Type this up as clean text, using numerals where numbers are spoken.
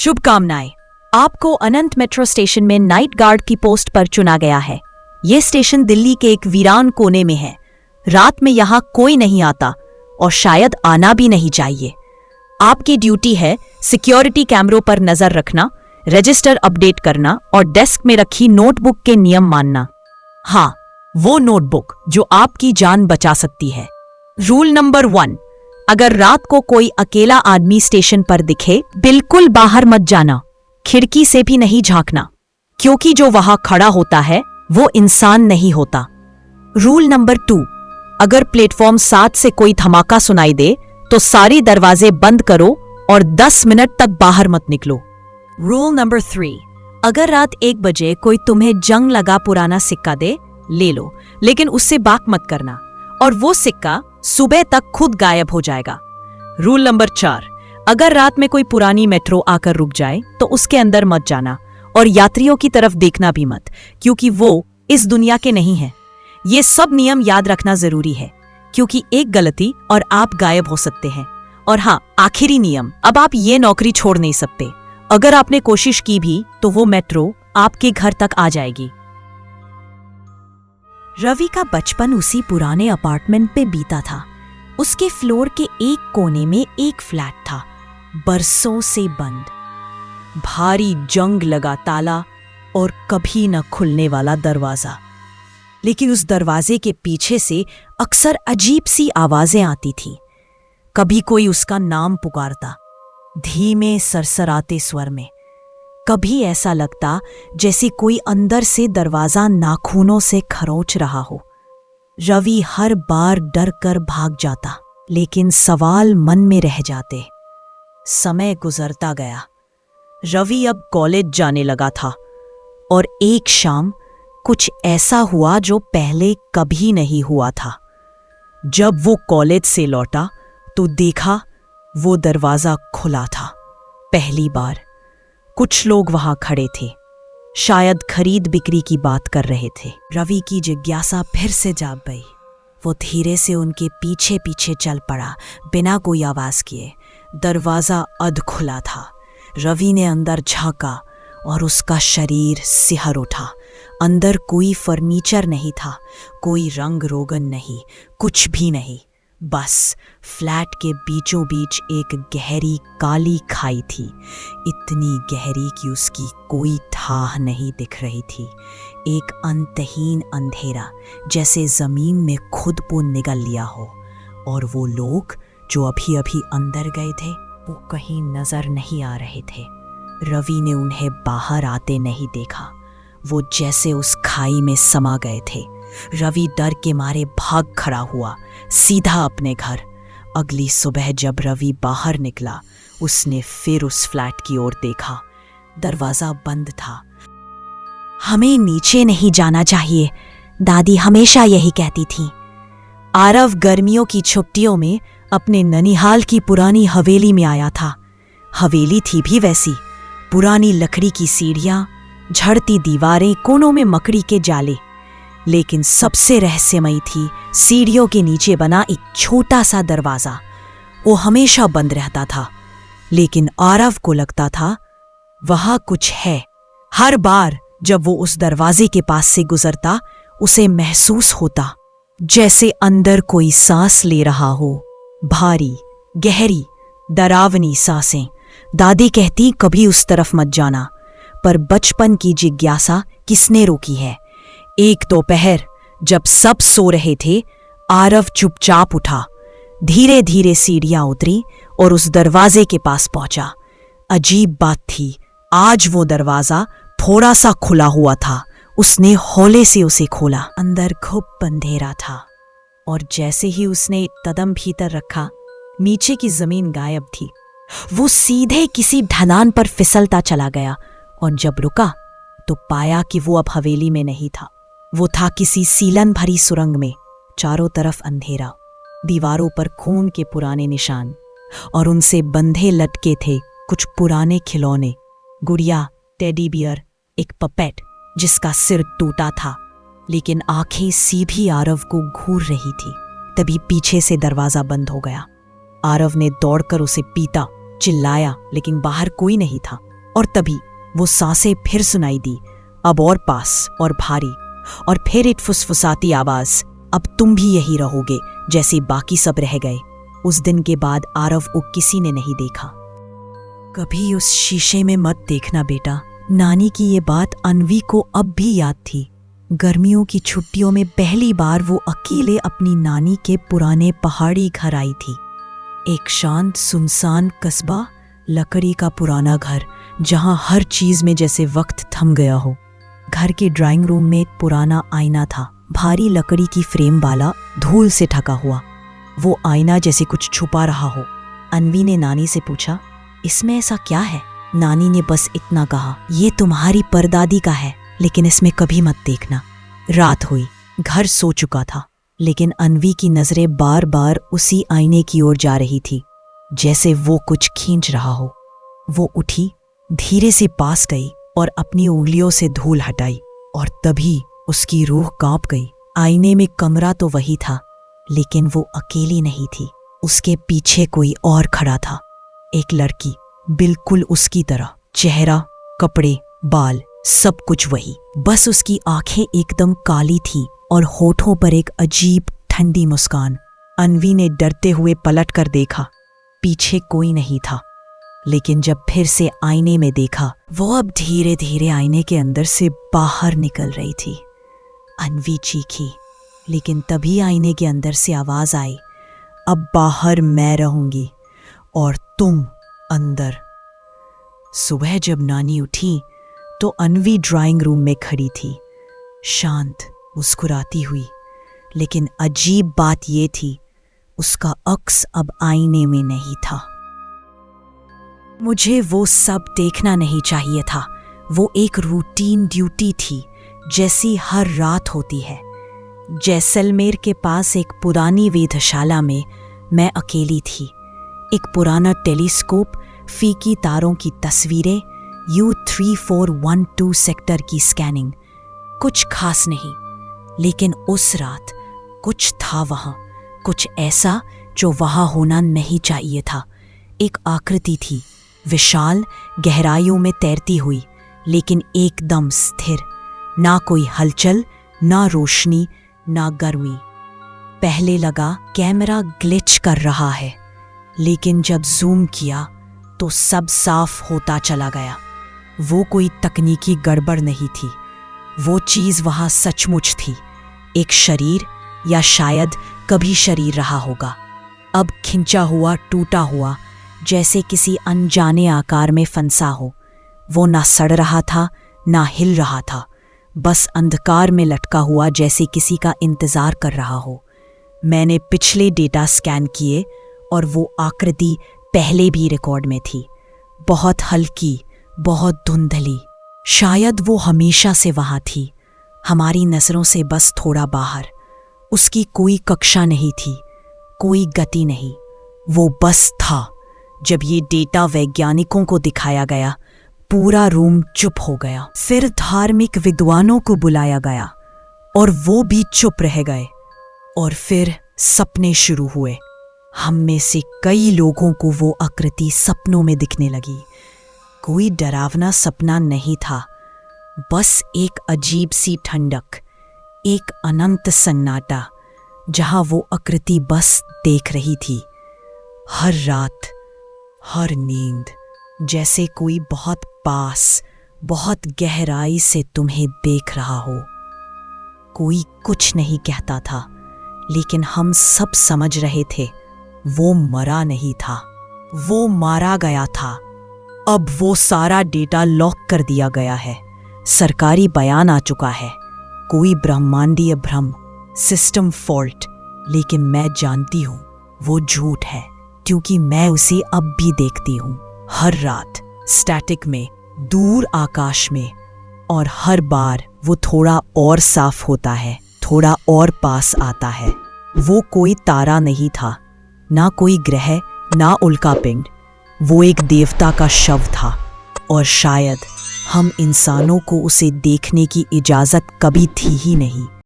शुभकामनाएं। आपको अनंत metro station में नाइट गार्ड की पोस्ट पर चुना गया है। ये स्टेशन दिल्ली के एक वीरान कोने में है। रात में यहाँ कोई नहीं आता और शायद आना भी नहीं चाहिए। आपकी ड्यूटी है सिक्योरिटी कैमरों पर नजर रखना, रजिस्टर अपडेट करना और डेस्क में रखी नोटबुक के नियम मानना। हाँ, वो नोटबुक जो आपकी जान बचा सकती है। रूल नंबर 1, अगर रात को कोई अकेला आदमी स्टेशन पर दिखे, बिल्कुल बाहर मत जाना, खिड़की से भी नहीं झांकना, क्योंकि जो वहां खड़ा होता है वो इंसान नहीं होता। रूल नंबर 2, अगर प्लेटफॉर्म 7 से कोई धमाका सुनाई दे तो सारे दरवाजे बंद करो और 10 मिनट तक बाहर मत निकलो। रूल नंबर 3, अगर रात 1 बजे कोई तुम्हें जंग लगा पुराना सिक्का दे, ले लो, लेकिन उससे बात मत करना और वो सिक्का सुबह तक खुद गायब हो जाएगा। रूल नंबर 4, अगर रात में कोई पुरानी मेट्रो आकर रुक जाए तो उसके अंदर मत जाना और यात्रियों की तरफ देखना भी मत, क्योंकि वो इस दुनिया के नहीं हैं। ये सब नियम याद रखना जरूरी है, क्योंकि एक गलती और आप गायब हो सकते हैं। और हाँ, आखिरी नियम, अब आप ये नौकरी छोड़ नहीं सकते। अगर आपने कोशिश की भी तो वो मेट्रो आपके घर तक आ जाएगी। रवि का बचपन उसी पुराने अपार्टमेंट पे बीता था। उसके फ्लोर के एक कोने में एक फ्लैट था, बरसों से बंद, भारी जंग लगा ताला और कभी न खुलने वाला दरवाजा। लेकिन उस दरवाजे के पीछे से अक्सर अजीब सी आवाजें आती थी। कभी कोई उसका नाम पुकारता, धीमे सरसराते स्वर में। कभी ऐसा लगता जैसे कोई अंदर से दरवाजा नाखूनों से खरोंच रहा हो। रवि हर बार डर कर भाग जाता, लेकिन सवाल मन में रह जाते। समय गुजरता गया। रवि अब कॉलेज जाने लगा था और एक शाम कुछ ऐसा हुआ जो पहले कभी नहीं हुआ था। जब वो कॉलेज से लौटा तो देखा वो दरवाजा खुला था। पहली बार कुछ लोग वहां खड़े थे, शायद खरीद बिक्री की बात कर रहे थे। रवि की जिज्ञासा फिर से जाग गई। वो धीरे से उनके पीछे पीछे चल पड़ा, बिना कोई आवाज किए। दरवाजा अध खुला था। रवि ने अंदर झांका और उसका शरीर सिहर उठा। अंदर कोई फर्नीचर नहीं था, कोई रंग रोगन नहीं, कुछ भी नहीं। बस फ्लैट के बीचों बीच एक गहरी काली खाई थी, इतनी गहरी कि उसकी कोई थाह नहीं दिख रही थी। एक अंतहीन अंधेरा, जैसे जमीन में खुद को निगल लिया हो। और वो लोग जो अभी अभी अंदर गए थे वो कहीं नजर नहीं आ रहे थे। रवि ने उन्हें बाहर आते नहीं देखा। वो जैसे उस खाई में समा गए थे। रवि डर के मारे भाग खड़ा हुआ, सीधा अपने घर। अगली सुबह जब रवि बाहर निकला, उसने फिर उस फ्लैट की ओर देखा। दरवाजा बंद था। हमें नीचे नहीं जाना चाहिए, दादी हमेशा यही कहती थी। आरव गर्मियों की छुट्टियों में अपने ननिहाल की पुरानी हवेली में आया था। हवेली थी भी वैसी, पुरानी लकड़ी की सीढ़ियां, झड़ती दीवारें, कोनों में मकड़ी के जाले। लेकिन सबसे रहस्यमयी थी सीढ़ियों के नीचे बना एक छोटा सा दरवाजा। वो हमेशा बंद रहता था, लेकिन आरव को लगता था वहां कुछ है। हर बार जब वो उस दरवाजे के पास से गुजरता, उसे महसूस होता जैसे अंदर कोई सांस ले रहा हो। भारी, गहरी, डरावनी सांसें। दादी कहती कभी उस तरफ मत जाना, पर बचपन की जिज्ञासा किसने रोकी है। एक दोपहर जब सब सो रहे थे, आरव चुपचाप उठा, धीरे धीरे सीढ़ियां उतरी और उस दरवाजे के पास पहुंचा। अजीब बात थी, आज वो दरवाजा थोड़ा सा खुला हुआ था। उसने हौले से उसे खोला। अंदर खूब अंधेरा था और जैसे ही उसने एक कदम भीतर रखा, नीचे की जमीन गायब थी। वो सीधे किसी ढलान पर फिसलता चला गया और जब रुका तो पाया कि वो अब हवेली में नहीं था। वो था किसी सीलन भरी सुरंग में। चारों तरफ अंधेरा, दीवारों पर खून के पुराने निशान और उनसे बंधे लटके थे कुछ पुराने खिलौने, गुड़िया, टेडी बियर, एक पपेट जिसका सिर टूटा था, लेकिन आंखें सीधी आरव को घूर रही थी। तभी पीछे से दरवाजा बंद हो गया। आरव ने दौड़कर उसे पीटा, चिल्लाया, लेकिन बाहर कोई नहीं था। और तभी वो सांसें फिर सुनाई दी, अब और पास और भारी, और फिर एक फुसफुसाती आवाज, अब तुम भी यही रहोगे जैसे बाकी सब रह गए। उस दिन के बाद आरव को किसी ने नहीं देखा। कभी उस शीशे में मत देखना बेटा। नानी की ये बात अन्वी को अब भी याद थी। गर्मियों की छुट्टियों में पहली बार वो अकेले अपनी नानी के पुराने पहाड़ी घर आई थी। एक शांत सुनसान कस्बा, लकड़ी का पुराना घर जहां हर चीज में जैसे वक्त थम गया हो। घर के ड्राइंग रूम में एक पुराना आईना था, भारी लकड़ी की फ्रेम वाला, धूल से ढका हुआ। वो आईना जैसे कुछ छुपा रहा हो। अन्वी ने नानी से पूछा, इसमें ऐसा क्या है? नानी ने बस इतना कहा, ये तुम्हारी परदादी का है, लेकिन इसमें कभी मत देखना। रात हुई, घर सो चुका था, लेकिन अन्वी की नजरें बार बार उसी आईने की ओर जा रही थी, जैसे वो कुछ खींच रहा हो। वो उठी, धीरे से पास गई और अपनी उंगलियों से धूल हटाई, और तभी उसकी रूह कांप गई। आईने में कमरा तो वही था, लेकिन वो अकेली नहीं थी। उसके पीछे कोई और खड़ा था, एक लड़की, बिल्कुल उसकी तरह, चेहरा, कपड़े, बाल, सब कुछ वही। बस उसकी आंखें एकदम काली थी और होठों पर एक अजीब ठंडी मुस्कान। अन्वी ने डरते हुए पलट कर देखा, पीछे कोई नहीं था। लेकिन जब फिर से आईने में देखा, वो अब धीरे धीरे आईने के अंदर से बाहर निकल रही थी। अन्वी चीखी, लेकिन तभी आईने के अंदर से आवाज आई, अब बाहर मैं रहूंगी और तुम अंदर। सुबह जब नानी उठी तो अन्वी ड्राइंग रूम में खड़ी थी, शांत, मुस्कुराती हुई। लेकिन अजीब बात ये थी, उसका अक्स अब आईने में नहीं था। मुझे वो सब देखना नहीं चाहिए था। वो एक रूटीन ड्यूटी थी, जैसी हर रात होती है। जैसलमेर के पास एक पुरानी वेधशाला में मैं अकेली थी। एक पुराना टेलीस्कोप, फीकी तारों की तस्वीरें, U3412 सेक्टर की स्कैनिंग। कुछ खास नहीं, लेकिन उस रात कुछ था वहां, कुछ ऐसा जो वहां होना नहीं चाहिए था। एक आकृति थी, विशाल, गहराइयों में तैरती हुई, लेकिन एकदम स्थिर। ना कोई हलचल, ना रोशनी, ना गर्मी। पहले लगा कैमरा ग्लिच कर रहा है, लेकिन जब जूम किया तो सब साफ होता चला गया। वो कोई तकनीकी गड़बड़ नहीं थी, वो चीज वहां सचमुच थी। एक शरीर, या शायद कभी शरीर रहा होगा, अब खिंचा हुआ, टूटा हुआ, जैसे किसी अनजाने आकार में फंसा हो। वो ना सड़ रहा था, ना हिल रहा था, बस अंधकार में लटका हुआ, जैसे किसी का इंतजार कर रहा हो। मैंने पिछले डेटा स्कैन किए और वो आकृति पहले भी रिकॉर्ड में थी। बहुत हल्की, बहुत धुंधली। शायद वो हमेशा से वहां थी, हमारी नजरों से बस थोड़ा बाहर। उसकी कोई कक्षा नहीं थी, कोई गति नहीं, वो बस था। जब ये डेटा वैज्ञानिकों को दिखाया गया, पूरा रूम चुप हो गया। फिर धार्मिक विद्वानों को बुलाया गया और वो भी चुप रह गए। और फिर सपने शुरू हुए। हम में से कई लोगों को वो आकृति सपनों में दिखने लगी। कोई डरावना सपना नहीं था, बस एक अजीब सी ठंडक, एक अनंत सन्नाटा, जहां वो आकृति बस देख रही थी। हर रात, हर नींद, जैसे कोई बहुत पास, बहुत गहराई से तुम्हें देख रहा हो। कोई कुछ नहीं कहता था, लेकिन हम सब समझ रहे थे, वो मरा नहीं था, वो मारा गया था। अब वो सारा डेटा लॉक कर दिया गया है। सरकारी बयान आ चुका है, कोई ब्रह्मांडीय भ्रम, सिस्टम फॉल्ट। लेकिन मैं जानती हूं वो झूठ है, क्योंकि मैं उसे अब भी देखती हूं, हर रात, स्टैटिक में, दूर आकाश में। और हर बार वो थोड़ा और साफ होता है, थोड़ा और पास आता है। वो कोई तारा नहीं था, ना कोई ग्रह, ना उल्कापिंड। वो एक देवता का शव था, और शायद हम इंसानों को उसे देखने की इजाजत कभी थी ही नहीं।